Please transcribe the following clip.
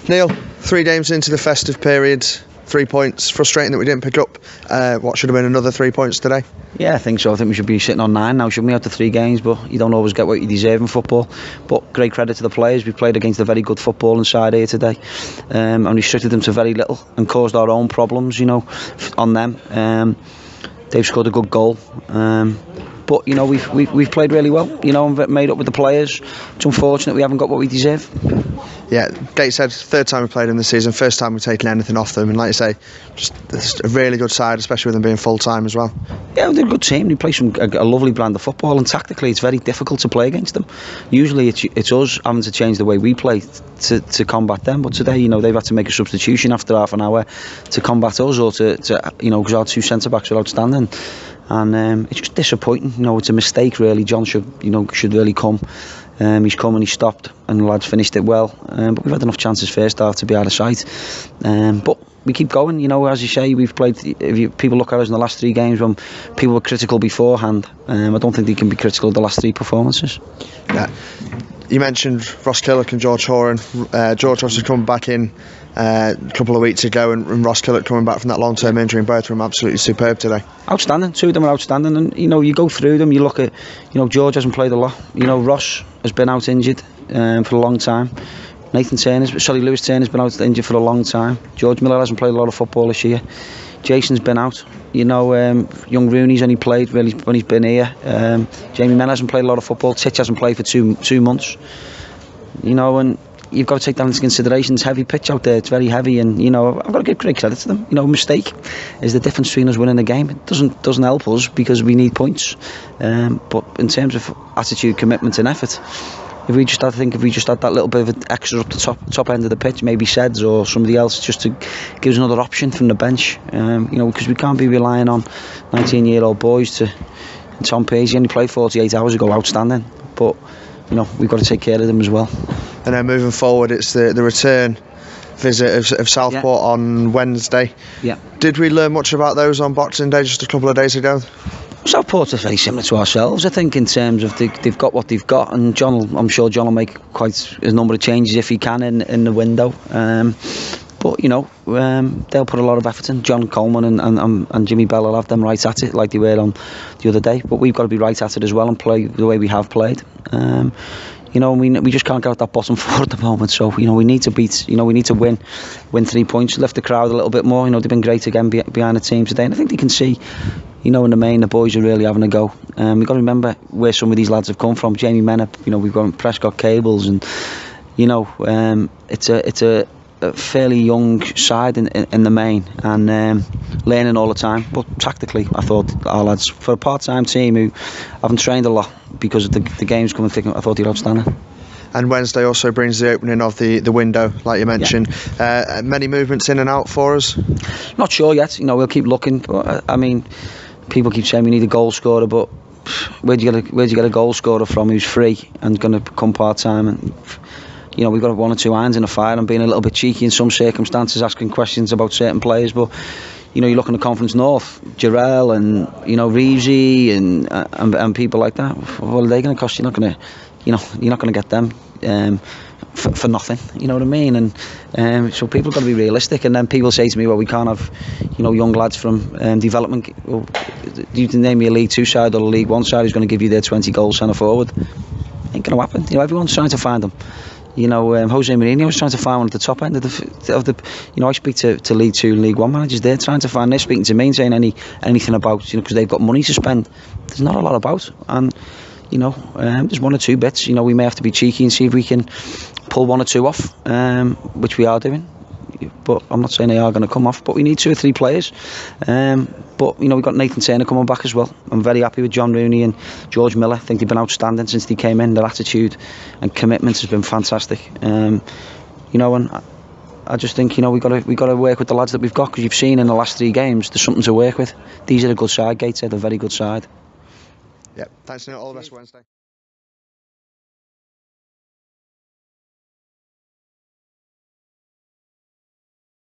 Neil, 3 games into the festive period, 3 points. Frustrating that we didn't pick up what should have been another 3 points today. Yeah, I think so. I think we should be sitting on 9 now, shouldn't we, after 3 games? But you don't always get what you deserve in football. But great credit to the players. We played against a very good footballing side here today, and restricted them to very little and caused our own problems, on them. They've scored a good goal. But we've played really well, and made up with the players. It's unfortunate we haven't got what we deserve. Yeah, Gateshead, 3rd time we played in the season, 1st time we've taken anything off them, and like you say, just a really good side, especially with them being full time as well. Yeah, they're a good team. They play a lovely brand of football, and tactically it's very difficult to play against them. Usually it's us having to change the way we play to combat them, but today they've had to make a substitution after half an hour to combat us, or to because our 2 centre backs are outstanding. And it's just disappointing. It's a mistake really. John should really come. He's come and he stopped, and the lads finished it well. But we've had enough chances first half to be out of sight. But we keep going. As you say, we've played. People look at us in the last 3 games when people were critical beforehand. I don't think they can be critical of the last 3 performances. Yeah. You mentioned Ross Killock and George Horan. George was coming back in a couple of weeks ago, and Ross Killock coming back from that long-term injury, and both of them absolutely superb today. Outstanding. 2 of them are outstanding, and you go through them. You look at, George hasn't played a lot. Ross has been out injured for a long time. Lewis Turner's been out injured for a long time. George Miller hasn't played a lot of football this year. Jason's been out. Young Rooney's only played really when he's been here. Jamie Menn hasn't played a lot of football. Titch hasn't played for two months. And you've got to take that into consideration. It's a heavy pitch out there. It's very heavy, and I've got to give great credit to them. A mistake is the difference between us winning the game. It doesn't help us because we need points. But in terms of attitude, commitment, and effort, if we just had that little bit of an extra up the top end of the pitch, maybe Seds or somebody else, just to give us another option from the bench, because we can't be relying on 19-year-old boys to. Tom Paisley only played 48 hours ago, outstanding, but we've got to take care of them as well. And then moving forward, it's the return visit of Southport on Wednesday. Yeah. Did we learn much about those on Boxing Day just a couple of days ago? Southport is very similar to ourselves, I think, in terms of they've got what they've got, and I'm sure John will make quite a number of changes if he can in the window. But they'll put a lot of effort in. John Coleman and Jimmy Bell will have them right at it, like they were on the other day. But we've got to be right at it as well and play the way we have played. We just can't get out that bottom 4 at the moment. So we need to beat. We need to win 3 points. Lift the crowd a little bit more. They've been great again behind the team today, and I think they can see. In the main, the boys are really having a go. We've got to remember where some of these lads have come from. Jamie Menn, we've got Prescott Cables, and it's a fairly young side in the main, and learning all the time. But tactically, I thought our lads, for a part-time team who haven't trained a lot because of the games coming thick, I thought they were outstanding. And Wednesday also brings the opening of the window, like you mentioned. Yeah. Many movements in and out for us? Not sure yet. We'll keep looking. But, people keep saying we need a goal scorer, but where do you get a goal scorer from who's free and going to become part-time? And we've got 1 or 2 irons in the fire and being a little bit cheeky in some circumstances, asking questions about certain players. But you look in the Conference North, Jarrell and Reevesy and people like that. What are they going to cost? You're not going to get them for nothing. You know what I mean? And so people have got to be realistic. And then people say to me, well, we can't have young lads from development. Well, you can name me a League 2 side or a League 1 side who's going to give you their 20 goals centre forward. Ain't going to happen. Everyone's trying to find them. Jose Mourinho was trying to find one at the top end of the. I speak to League 2 and League 1 managers. They're trying to find. They're speaking to me and saying anything about because they've got money to spend. There's not a lot about, and there's 1 or 2 bits. We may have to be cheeky and see if we can pull 1 or 2 off, which we are doing. But I'm not saying they are going to come off. But we need 2 or 3 players. But we've got Nathan Turner coming back as well. I'm very happy with John Rooney and George Miller. I think they've been outstanding since they came in. Their attitude and commitment has been fantastic. And I just think we've got to work with the lads that we've got, because you've seen in the last 3 games there's something to work with. These are a good side. Gateshead, a very good side. Yep. Thanks, Neil. All the best Wednesday.